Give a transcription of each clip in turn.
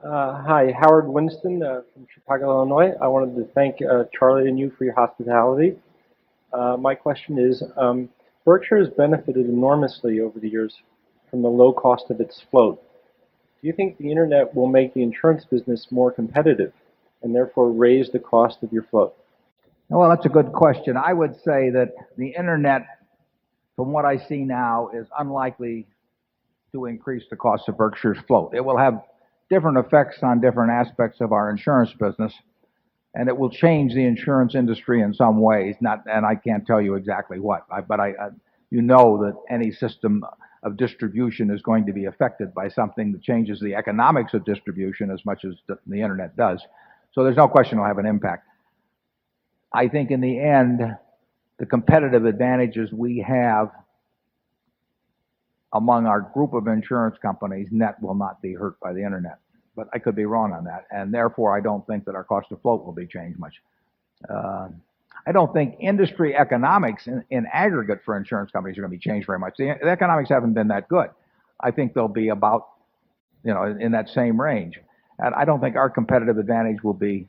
Hi, Howard Winston from Chicago, Illinois. I wanted to thank Charlie and you for your hospitality. My question is, Berkshire has benefited enormously over the years from the low cost of its float. Do you think the internet will make the insurance business more competitive and therefore raise the cost of your float? Well, that's a good question. I would say that the internet, from what I see now, is unlikely to increase the cost of Berkshire's float. It will have different effects on different aspects of our insurance business, and it will change the insurance industry in some ways. And I can't tell you exactly what, but you know that any system of distribution is going to be affected by something that changes the economics of distribution as much as the internet does. So there's no question it'll have an impact. I think in the end, the competitive advantages we have among our group of insurance companies net will not be hurt by the internet. But I could be wrong on that, and therefore I don't think that our cost of float will be changed much. I don't think industry economics in aggregate for insurance companies are going to be changed very much. The economics haven't been that good. I think they'll be about, in that same range, and I don't think our competitive advantage will be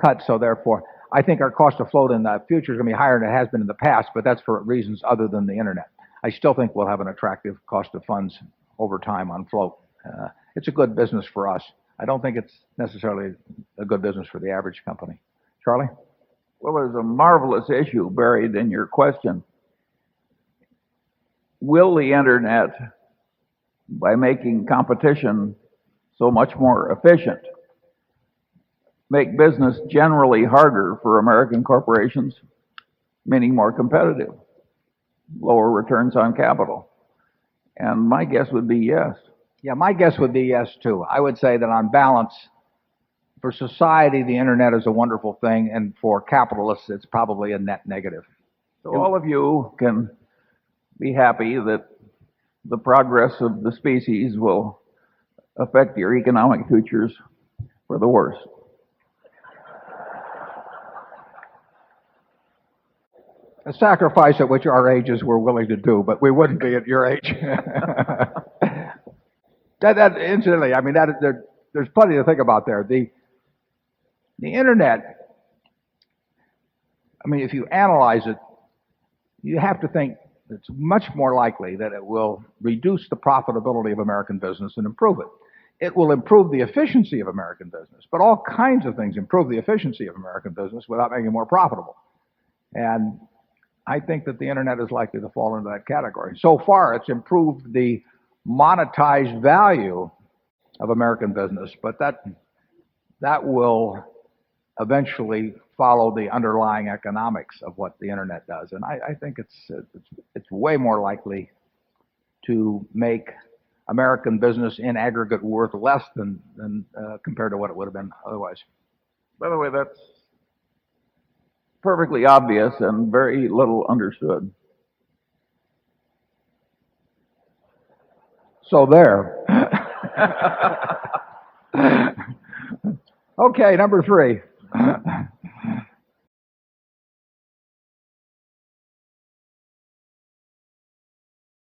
cut. So therefore, I think our cost of float in the future is going to be higher than it has been in the past, but that's for reasons other than the internet. I still think we'll have an attractive cost of funds over time on float. It's a good business for us. I don't think it's necessarily a good business for the average company. Charlie? Well, there's a marvelous issue buried in your question. Will the internet, by making competition so much more efficient, make business generally harder for American corporations, meaning more competitive, lower returns on capital? And my guess would be yes. Yeah, my guess would be yes, too. I would say that on balance, for society, the internet is a wonderful thing, and for capitalists, it's probably a net negative. So all of you can be happy that the progress of the species will affect your economic futures for the worse. A sacrifice at which our ages were willing to do, but we wouldn't be at your age. Incidentally, I mean, there's plenty to think about there. The internet, I mean, if you analyze it, you have to think it's much more likely that it will reduce the profitability of American business and improve it. It will improve the efficiency of American business, but all kinds of things improve the efficiency of American business without making it more profitable. And I think that the internet is likely to fall into that category. So far, it's improved the monetized value of American business, but that will eventually follow the underlying economics of what the internet does. And I think it's way more likely to make American business in aggregate worth less than compared to what it would have been otherwise. By the way, that's perfectly obvious and very little understood. So there. Okay, number 3.